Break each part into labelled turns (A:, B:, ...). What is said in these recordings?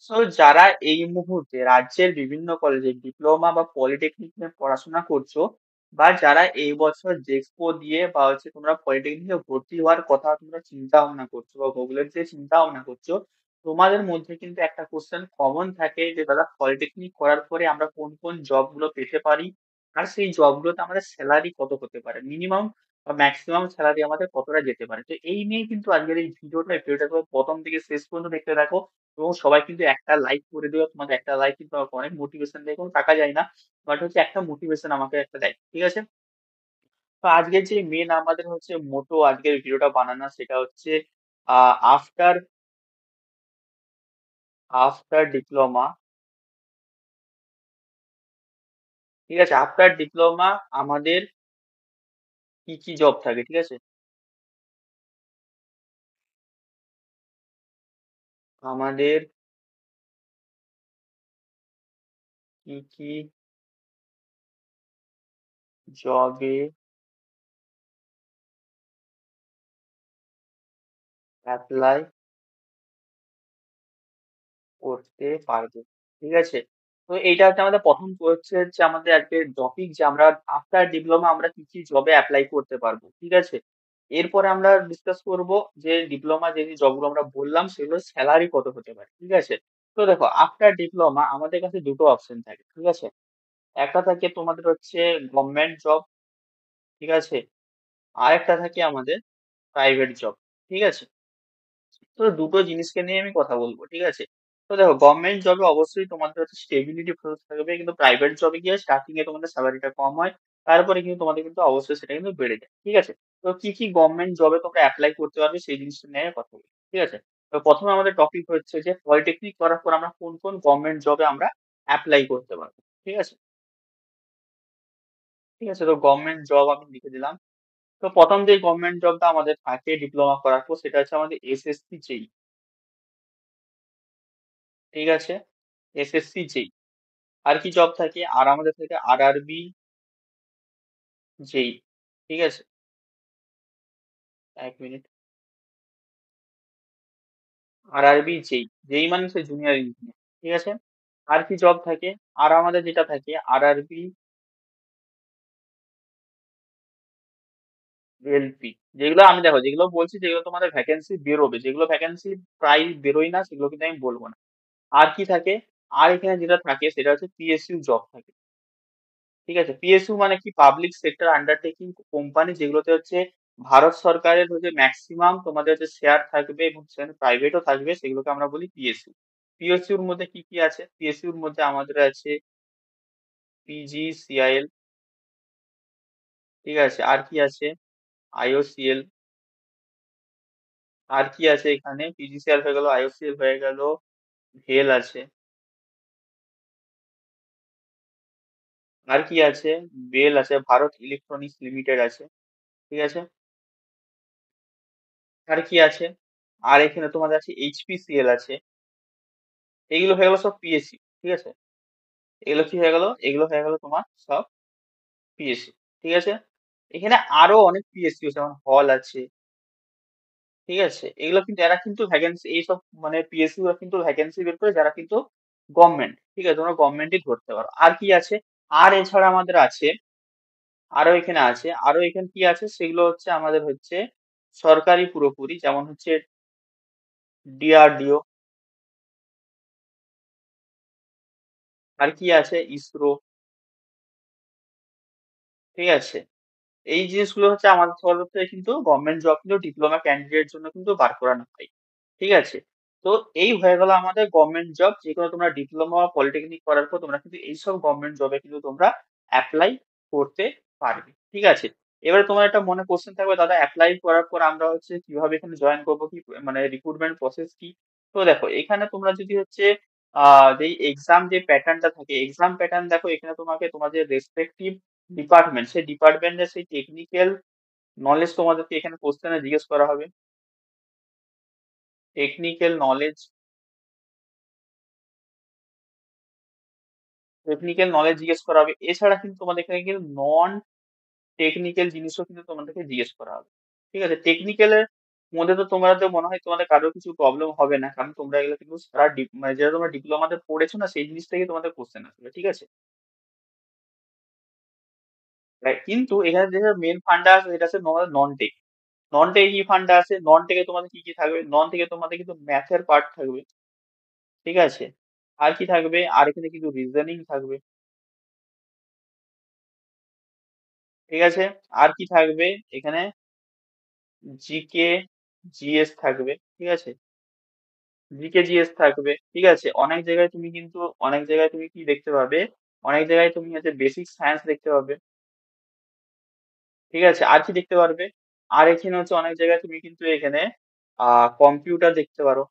A: So যারা এই মুহূর্তে রাজ্যের বিভিন্ন কলেজে ডিপ্লোমা বা পলিটেকনিক নিয়ে পড়াশোনা করছো বা যারা এই বছর জেক্সপো দিয়ে বা তোমরা পলিটেকনিকে ভর্তি হওয়ার কথা তোমরা চিন্তা ভাবনা করছো বা ভূগোলের যে চিন্তা ভাবনা করছো, তোমাদের মধ্যে কিন্তু একটা কোশ্চেন কমন থাকে যে দাদা পলিটেকনিক করার পরে আমরা কোন কোন জব গুলো পেতে পারি আর সেই জব গুলোতে আমাদের স্যালারি কত হতে পারে, মিনিমাম বা ম্যাক্সিমাম স্যালারি আমাদের কতটা যেতে পারে। তো এই নিয়ে কিন্তু আজকের এই ভিডিওটা প্রথম থেকে শেষ পর্যন্ত দেখতে থাকো এবং সবাই কিন্তু একটা লাইক করে দিও। তোমাদের একটা লাইক কিন্তু আমাকে অনেক মোটিভেশন দেয়, কোনো টাকা যায় না, বাট একটা মোটিভেশন আমাকে একটা দেয়, ঠিক আছে? তো আজকের যে মেন আমাদের মোটো আজকের ভিডিওটা বানানো সেটা হচ্ছে আফটার আফটার ডিপ্লোমা, ঠিক আছে? আফটার ডিপ্লোমা আমাদের কি কি জব থাকে, ঠিক আছে? আমাদের কি কি জবে অ্যাপ্লাই করতে পারবে, ঠিক আছে? তো এইটা আমাদের প্রথম হচ্ছে আমাদের আজকের টপিক যে আমরা আফটার ডিপ্লোমা আমরা কি কি জবে অ্যাপ্লাই করতে পারবো, ঠিক আছে? এরপরে আমরা ডিসকাস করব যে ডিপ্লোমা যে যে জবগুলো আমরা বললাম সেগুলোর স্যালারি কত হতে পারে, ঠিক আছে? তো দেখো আফটার ডিপ্লোমা আমাদের কাছে দুটো অপশন থাকে, ঠিক আছে? একটা থাকে তোমাদের গভর্নমেন্ট জব, ঠিক আছে? আরেকটা থাকে আমাদের প্রাইভেট জব, ঠিক আছে? তো দুটো জিনিসকে নিয়ে আমি কথা বলবো, ঠিক আছে? তো দেখো গভর্নমেন্ট জবে অবশ্যই তোমাদের স্টেবিলিটি থাকবে, কিন্তু প্রাইভেট জবে গিয়ে স্টার্টিং এ তোমাদের স্যালারিটা কম হয়, তারপরে কিন্তু তোমাদের কিন্তু অবশ্যই সেটা কিন্তু বেড়ে যায়, ঠিক আছে? তো কি কি গভর্নমেন্ট জবে তোমরা অ্যাপ্লাই করতে পারবে সেই জিনিসটা নিয়ে কথা বলি, ঠিক আছে? তো প্রথমে আমাদের টপিক হচ্ছে যে পলিটেকনিক করার পর আমরা কোন কোন গভর্নমেন্ট জবে আমরা অ্যাপ্লাই করতে পারবো, ঠিক আছে? ঠিক আছে, তো গভর্নমেন্ট জব আমি লিখে দিলাম। তো প্রথম যে গভর্নমেন্ট জবটা আমাদের থাকে ডিপ্লোমা করার পর সেটা হচ্ছে আমাদের এসএসসি জেই, ঠিক আছে? এসএসসি জেই। আর কি জব থাকে? আর আমাদের থাকে আরআরবি জেই, ঠিক আছে? এক মিনিট। আরআরবি জেই, জেই মানে হচ্ছে জুনিয়র ইঞ্জিনিয়ার, ঠিক আছে? আর কি জব থাকে? আর আমাদের যেটা থাকে আরআরবি এলপি, যেগুলো আমি দেখো যেগুলো বলছি যেগুলো তোমাদের ভ্যাকেন্সি বেরোবে, যেগুলো ভ্যাকেন্সি প্রায় বেরোয় না সেগুলো কিন্তু আমি বলবো না। আর কি থাকে? আর এখানে যেটা থাকে সেটা হচ্ছে পিএসইউ জব থাকে, ঠিক আছে? পিএসইউ মানে কি? পাবলিক সেক্টর আন্ডারটেকিং কোম্পানি, যেগুলোতে ভারত সরকারের ম্যাক্সিমাম তোমাদের শেয়ার থাকবে এবং সেখানে প্রাইভেটও থাকবে, সেগুলোকে আমরা বলি পিএসইউ। পিএসইউর মধ্যে কি কি আছে? পিএসইউর মধ্যে আমাদের আছে পিজিসিআইএল, ঠিক আছে? আর কি আছে? আইওসিএল। আর কি আছে এখানে? পিজিসিএল হয়ে গেল, আইওসিএল হয়ে গেল, ভেল আছে। আর কি আছে? বেল আছে, ভারত ইলেকট্রনিক্স লিমিটেড আছে, ঠিক আছে? আর কি আছে? আর এখানে তোমাদের আছে এইচপিসিএল আছে। এইগুলো হয়ে গেল সব পিএসসি, ঠিক আছে? এগুলো কি হয়ে গেল? এগুলো হয়ে গেল তোমার সব পিএসসি, ঠিক আছে? এখানে আরো অনেক পিএসসি আছে, যেমন হল আছে, ঠিক আছে? এগুলো কিন্তু এরা কিন্তু ভ্যাকেন্সি এইসব পিএসসি গুলো কিন্তু ভ্যাকেন্সি বের করে যারা কিন্তু গভর্নমেন্ট, ঠিক আছে? তোমরা গভর্নমেন্টই ধরতে পারো। আর কি আছে? আর এছাড়া আমাদের আছে আরো এখানে আছে, আরো এখানে কি আছে সেগুলো আমাদের সরকারি পুরোপুরি, যেমন ডিআরডিও। আর কি আছে? ইসরো, ঠিক আছে? এই জিনিসগুলো আমাদের তরফ থেকে কিন্তু গভর্নমেন্ট জব কিন্তু ডিপ্লোমা ক্যান্ডিডেট জন্য কিন্তু বার করানো হয়, ঠিক আছে? তো এই হয়ে গেল আমাদের গভর্নমেন্ট জব, যেগুলো তোমরা ডিপ্লোমা বা পলিটেকনিক করার পর তোমরা কিন্তু এইসব গভর্নমেন্ট জবে কিন্তু তোমরা অ্যাপ্লাই করতে পারবে, ঠিক আছে? এবারে তোমার একটা মনে কোশ্চেন থাকবে, দাদা অ্যাপ্লাই করার পর আমরা কিভাবে এখানে জয়েন করবো, কি রিক্রুটমেন্ট প্রসেস কি? তো দেখো এখানে তোমরা যদি যে এক্সাম যে প্যাটার্নটা থাকে, এক্সাম প্যাটার্ন দেখো এখানে তোমাকে তোমাদের রেসপেক্টিভ ডিপার্টমেন্ট, সেই ডিপার্টমেন্টের সেই টেকনিক্যাল নলেজ তোমাদেরকে এখানে কোশ্চেনে জিজ্ঞেস করা হবে, টেকনিক্যাল নলেজ, টেকনিক্যাল নলেজ জিজ্ঞেস করা হবে। এছাড়া কিন্তু তোমাদের এখানে কিন্তু নন টেকনিক্যাল জিনিসও কিন্তু তোমাদেরকে জিজ্ঞেস করা হবে, ঠিক আছে? টেকনিক্যাল মধ্যে তো তোমাদের মনে হয় তোমাদের কারোর কিছু প্রবলেম হবে না। কারণ তোমরা এগুলো কিন্তু সারা মানে যেটা তোমরা ডিপ্লোমাতে পড়েছো না সেই জিনিস থেকে তোমাদের কোয়েশ্চেন আসবে। ঠিক আছে? রাইট? কিন্তু এখানে যে মেইন ফান্ডা আছে সেটা হচ্ছে তোমাদের নন টেক। নন টেকে কি ফান্ডা আছে? নন টেকে তোমাদের কি, কি থাকবে? নন টেকে তোমাদের কিন্তু ম্যাথের পার্ট থাকবে। ঠিক আছে? আর কি থাকবে? আর এখানে কিন্তু রিজনিং থাকবে। ঠিক আছে? আর কি থাকবে? এখানে জিকে, জিএস থাকবে। ঠিক আছে? জিকে, জিএস থাকবে। ঠিক আছে? অনেক জায়গায় তুমি কি দেখতে পাবে? অনেক জায়গায় তুমি হচ্ছে বেসিক সায়েন্স দেখতে পাবে। ঠিক আছে? আর কি দেখতে পারবে? আর এখানে হচ্ছে অনেক জায়গায় তুমি কিন্তু এখানে কম্পিউটার দেখতে পারো।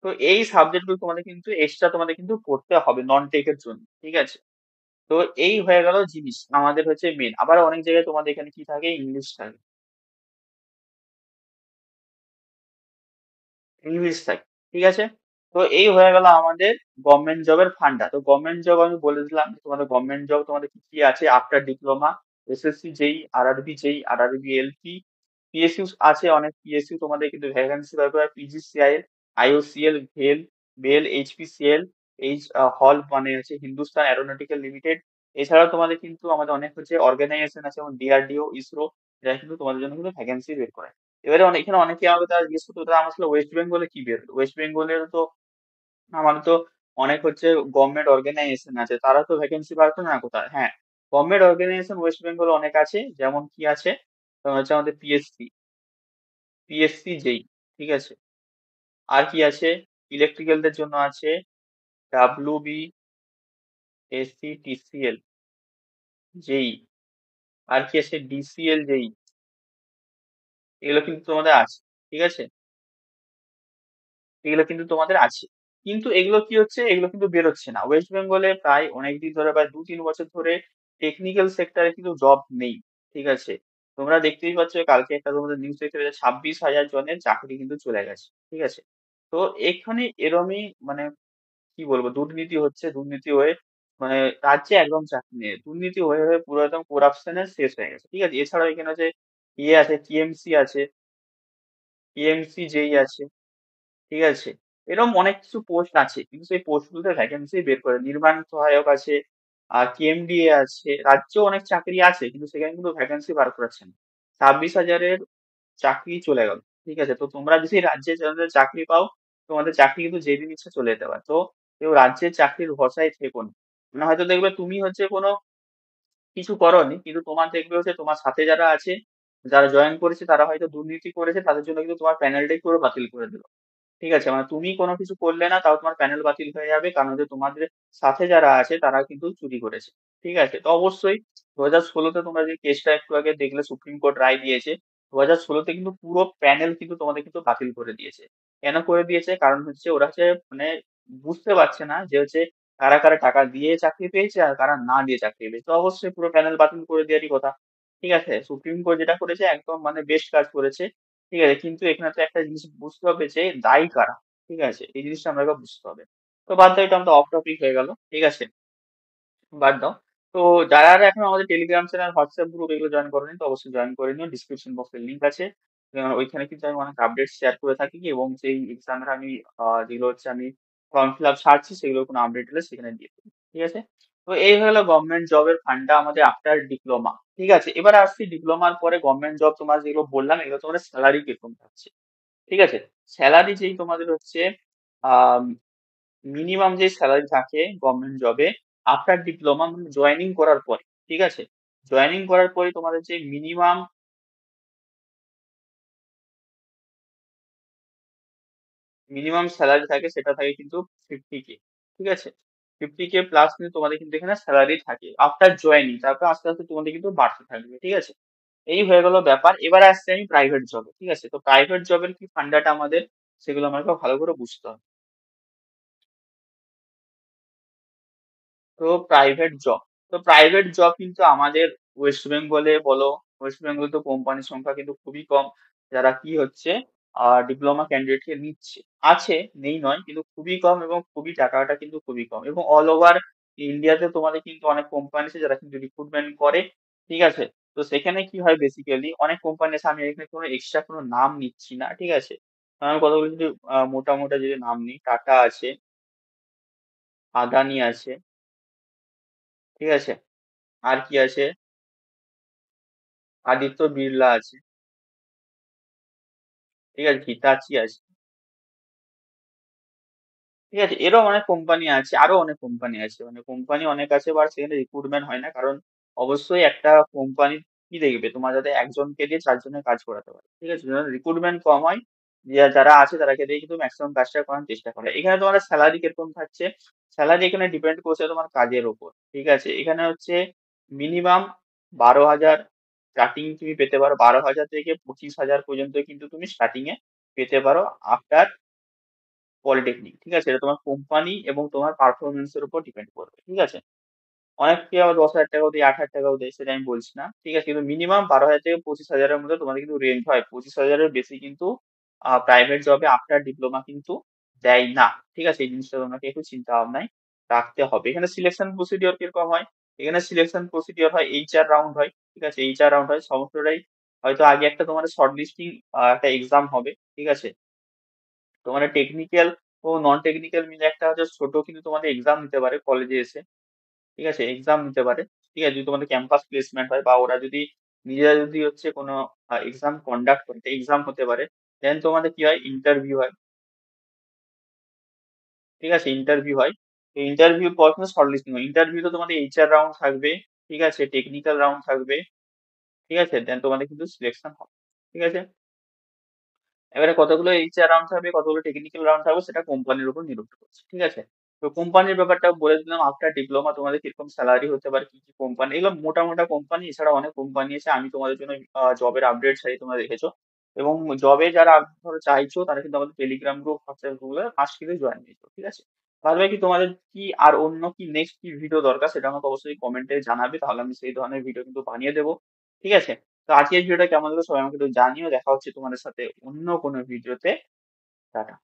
A: তো এই সাবজেক্ট গুলো তোমাদের কিন্তু এক্সট্রা তোমাদের কিন্তু পড়তে হবে নন টেক এর জন্য। ঠিক আছে? তো এই হয়ে গেল জিনিস আমাদের হচ্ছে মেন। আবার অনেক জায়গায় তোমাদের এখানে কি থাকে? ইংলিশ থাকে। ইংলিশ থাকে। ঠিক আছে? তো এই হয়ে গেল আমাদের গভর্নমেন্ট জবের ফান্ডা। তো গভর্নমেন্ট জব আমি বলে দিলাম যে তোমাদের গভর্নমেন্ট জব তোমাদের কি, কি আছে after diploma, SSC JEE, RRB JEE, RRB LP, PSU আছে অনেক পিএসইউ তোমাদের কিন্তু ভ্যাকেন্সি বার করে পিজিসিআইএল, আইওসিএল, বেল, এইচপিসিএল, হল মানে হচ্ছে হিন্দুস্তান অ্যারোনটিক্যাল লিমিটেড। এছাড়াও তোমাদের কিন্তু আমাদের অনেক হচ্ছে অর্গানাইজেশন আছে যেমন ডিআরডিও, ইসরো, যারা কিন্তু তোমাদের জন্য কিন্তু ভ্যাকেন্সি বের করে। এবারে এখানে অনেকে আমাকে তারা জিজ্ঞেস করতো দাদা আমার আসলে ওয়েস্ট বেঙ্গলে কি বের হলো? ওয়েস্ট বেঙ্গলের তো আমাদের তো অনেক হচ্ছে গভর্নমেন্ট অর্গানাইজেশন আছে তারা তো ভ্যাকেন্সি বার করে না কোথায়? হ্যাঁ, গভর্নমেন্ট অর্গানাইজেশন ওয়েস্ট বেঙ্গলে অনেক আছে যেমন কি আছে? যেমন হচ্ছে আমাদের পিএসসি জেই। ঠিক আছে? আর কি আছে? ইলেকট্রিক্যালদের জন্য আছে ডাব্লিউবি, এসসি, টিসিএল, জেই। আর কি আছে? ডিসিএল জেই। এগুলো কিন্তু তোমাদের আছে। ঠিক আছে? এগুলো কিন্তু তোমাদের আছে। কিন্তু এগুলো কি হচ্ছে? এগুলো কিন্তু বেরোচ্ছে না। ওয়েস্ট বেঙ্গলে প্রায় অনেকদিন ধরে প্রায় ২-৩ বছর ধরে টেকনিক্যাল সেক্টরে কিন্তু জব নেই। ঠিক আছে? তোমরা দেখতেই পাচ্ছ কালকে একটা তোমাদের নিউজ দেখতে পেলে ২৬,০০০ জনের চাকরি কিন্তু চলে গেছে। ঠিক আছে? তো এখানে এরমই মানে কি বলবো দুর্নীতি হচ্ছে, দুর্নীতি হয়ে মানে রাজ্যে একদম চাকরি নেই। দুর্নীতি হয়ে পুরো একদম করাপশন এ শেষ হয়ে গেছে। ঠিক আছে? এছাড়াও এখানে আছে ইয়ে আছে টিএমসি আছে, টিএমসি যেই আছে। ঠিক আছে? এরকম অনেক কিছু পোস্ট আছে। কিন্তু সেই পোস্ট গুলোতে ভ্যাকেন্সি বের করে। নির্মাণ সহায়ক আছে, কেএমডিএ আছে। রাজ্যেও অনেক চাকরি আছে কিন্তু সেখানে কিন্তু ভ্যাকেন্সি বার করাচ্ছে না। ২৬,০০০ এর চাকরি চলে গেল। ঠিক আছে? তো তোমরা যদি রাজ্যে যাদের চাকরি পাও, তোমাদের চাকরি কিন্তু যেদিন ইচ্ছা চলে যেতে পারে। তো কেউ রাজ্যের চাকরির ভরসায় থেকো না। মানে হয়তো দেখবে তুমি হচ্ছে কোনো কিছু করোনি কিন্তু তোমার দেখবে হচ্ছে তোমার সাথে যারা আছে, যারা জয়েন করেছে তারা হয়তো দুর্নীতি করেছে তাদের জন্য কিন্তু তোমার প্যানেলটাই পুরো বাতিল করে দিল। ঠিক আছে? মানে তুমি কোনো কিছু করলে না তাও তোমার প্যানেল বাতিল হয়ে যাবে। কারণ হচ্ছে তোমাদের সাথে যারা আছে তারা কিন্তু চুরি করেছে। ঠিক আছে? তো অবশ্যই ২০১৬ তে তোমরা যে কেসটা একটু আগে দেখলে সুপ্রিম কোর্ট রায় দিয়েছে। ২০১৬ তে কিন্তু পুরো প্যানেল কিন্তু তোমাদের কিন্তু বাতিল করে দিয়েছে। কেন করে দিয়েছে? কারণ হচ্ছে ওরা হচ্ছে মানে বুঝতে পারছে না যে হচ্ছে কারা, কারা টাকা দিয়ে চাকরি পেয়েছে আর কারা না দিয়ে চাকরি পেয়েছে। তো অবশ্যই পুরো প্যানেল বাতিল করে দেওয়ারই কথা। ঠিক আছে? সুপ্রিম কোর্ট যেটা করেছে একদম মানে বেস্ট কাজ করেছে। ঠিক আছে? কিন্তু এখানে তো একটা জিনিস বুঝতে হবে যে দায়ী কারা? ঠিক আছে? এই জিনিসটা আমাকে বুঝতে হবে। তো বাদ দাও এটা আমাদের অফ টপিক হয়ে গেল। ঠিক আছে? বাদ দাও। তো যারা এখন আমাদের টেলিগ্রাম চ্যানেল, হোয়াটসঅ্যাপ গ্রুপ এগুলো জয়েন করোনি তো অবশ্যই জয়েন করে নিও। ডিসক্রিপশন বক্সে লিংক আছে। ওইখানে কিন্তু আমি অনেক আপডেট শেয়ার করে থাকি এবং যেই এক্সামের আমি যেগুলো হচ্ছে আমি ফর্ম ফিল আপ ছাড়ছি সেগুলোর কোনো আপডেট এলে সেখানে দিয়ে দেবো। ঠিক আছে? তো এই হলো গভর্নমেন্ট জবের ফান্ডা আমাদের আফটার ডিপ্লোমা। ঠিক আছে? এবার আসছি ডিপ্লোমার পরে গভর্নমেন্ট জব তোমার যেগুলো বললাম এগুলো তোমাদের স্যালারি কিরকম থাকছে। ঠিক আছে? স্যালারি যেই তোমাদের হচ্ছে আম মিনিমাম যে স্যালারি থাকে গভর্নমেন্ট জবে আফটার ডিপ্লোমা মানে জয়েনিং করার পরে, ঠিক আছে? জয়েনিং করার পরে তোমাদের যে মিনিমাম স্যালারি থাকে সেটা থাকে কিন্তু 50K। ঠিক আছে? 50K প্লাস কিন্তু তোমাদের কিন্তু এখানে স্যালারি থাকে। আফটার জয়েনিং তারপর আস্তে, আস্তে তোমাদের কিন্তু বাড়তে থাকবে। ঠিক আছে? এই হয়ে গেল ব্যাপার। এবার আসছি আমি প্রাইভেট জবে। ঠিক আছে? তো প্রাইভেট জবের কি ফান্ডাটা আমাদের সেগুলো আমাকে ভালো করে বুঝতে হবে। তো প্রাইভেট জব তো প্রাইভেট জব কিন্তু আমাদের ওয়েস্ট বেঙ্গলে বলো ওয়েস্ট বেঙ্গল তো কোম্পানির সংখ্যা কিন্তু খুবই কম যারা কি হচ্ছে ডিপ্লোমা ক্যান্ডিডেট কে নিচ্ছে আছে নেই নয় কিন্তু খুবই কম এবং খুবই টাকাটা কিন্তু খুবই কম এবং অল ওভার ইন্ডিয়াতে তোমাদের কিন্তু অনেক কোম্পানি আছে যারা কিন্তু রিক্রুটমেন্ট করে ঠিক আছে তো সেখানে কি হয় বেসিক্যালি অনেক কোম্পানি আছে, আমি এখানে কোনো এক্সট্রা কোনো নাম নিচ্ছি না। ঠিক আছে? আমি কতগুলো যদি মোটা, মোটা যদি নাম নিই, টাটা আছে, আদানি আছে, ঠিক আছে? আর কি আছে? আদিত্য বিড়লা আছে, ঠিক আছে? হিতাচি আছে। ঠিক আছে? এরকম অনেক কোম্পানি আছে, আরো অনেক কোম্পানি আছে। মানে কোম্পানি অনেক আছে বাট সেখানে রিক্রুটমেন্ট হয় না। কারণ অবশ্যই একটা কোম্পানি কি দেখবে? তোমার যাতে একজনকে দিয়ে ৪ জনের কাজ করাতে পারে। ঠিক আছে? যখন রিক্রুটমেন্ট কম হয়, যারা আছে তাদেরকে দিয়ে কিন্তু ম্যাক্সিমাম কাজটা করানোর চেষ্টা করে। এখানে তোমাদের সেলারি কিরকম থাকছে? সেলারি এখানে ডিপেন্ড করছে তোমার কাজের উপর। ঠিক আছে? এখানে হচ্ছে মিনিমাম ১২,০০০ স্টার্টিং তুমি পেতে পারো। ১২,০০০ থেকে ২৫,০০০ পর্যন্ত কিন্তু তুমি স্টার্টিং এ পেতে পারো আফটার পলিটেকনিক। ঠিক আছে? এটা তোমার কোম্পানি এবং তোমার পারফরম্যান্স এর উপর ডিপেন্ড করবে। ঠিক আছে? অনেকে আবার ১০,০০০ টাকাও দেয়, ৮,০০০ টাকাও দেয়, সেটা আমি বলছি না। ঠিক আছে? কিন্তু মিনিমাম ১২,০০০ থেকে ২৫,০০০ এর মধ্যে তোমাদের কিন্তু রেঞ্জ হয়। ২৫,০০০ এর বেশি কিন্তু প্রাইভেট জবে আফটার ডিপ্লোমা কিন্তু দেয় না। ঠিক আছে? এই জিনিসটা তোমাকে একটু চিন্তা ভাবনায় রাখতে হবে। এখানে সিলেকশন প্রসিডিওর কিরকম হয়? এখানে সিলেকশন প্রসিডিওর হয় HR রাউন্ড হয়। ঠিক আছে? HR রাউন্ড হয় সমস্তটাই। হয়তো আগে একটা তোমাদের শর্ট লিস্টিং একটা এক্সাম হবে। ঠিক আছে? তোমাদের টেকনিক্যাল ও নন টেকনিক্যাল মিলে একটা হচ্ছে ছোট কিন্তু তোমাদের এক্সাম নিতে পারে কলেজে এসে। ঠিক আছে? এক্সাম নিতে পারে। ঠিক আছে? যদি তোমাদের ক্যাম্পাস প্লেসমেন্ট হয় বা ওরা যদি নিজেরা যদি হচ্ছে কোনো এক্সাম কন্ডাক্ট করে, এক্সাম হতে পারে। দেন তোমাদের কি হয়? ইন্টারভিউ হয়। ঠিক আছে? ইন্টারভিউ হয়। এই ইন্টারভিউর পর কিন্তু শর্ট লিস্টিং হয়। ইন্টারভিউতে তোমাদের HR রাউন্ড থাকবে। ঠিক আছে? টেকনিক্যাল রাউন্ড থাকবে। ঠিক আছে? দেন তোমাদের কিন্তু সিলেকশন হবে। ঠিক আছে? এবারে কতগুলো HR রাউন্ড থাকবে, কতগুলো টেকনিক্যাল রাউন্ড থাকবে সেটা কোম্পানির উপর নির্ভর করছে। ঠিক আছে? তো কোম্পানির ব্যাপারটা বলে দিলাম আফটার ডিপ্লোমা তোমাদের কিরকম স্যালারি হতে পারে, কি, কি কোম্পানি এগুলো মোটা, মোটা কোম্পানি এছাড়া অনেক কোম্পানি আছে। আমি তোমাদের জন্য জবের আপডেট ছাড়ি তোমরা দেখেছো। এবং জবে যারা ধরো চাইছো তারা কিন্তু আমাদের টেলিগ্রাম গ্রুপ, হোয়াটসঅ্যাপ গ্রুপে মাস্ট কিন্তু জয়েন দিয়েছো। ঠিক আছে? বাদ বাকি তোমাদের কি আর অন্য কি নেক্সট কি ভিডিও দরকার সেটা আমাকে অবশ্যই কমেন্টে জানাবে। তাহলে আমি সেই ধরনের ভিডিও কিন্তু বানিয়ে দেবো। ঠিক আছে? তো আজকের ভিডিওটা কেমন লাগলো সবাই আমাকে একটু জানিও। দেখা হচ্ছে তোমাদের সাথে অন্য কোনো ভিডিওতে। টাটা।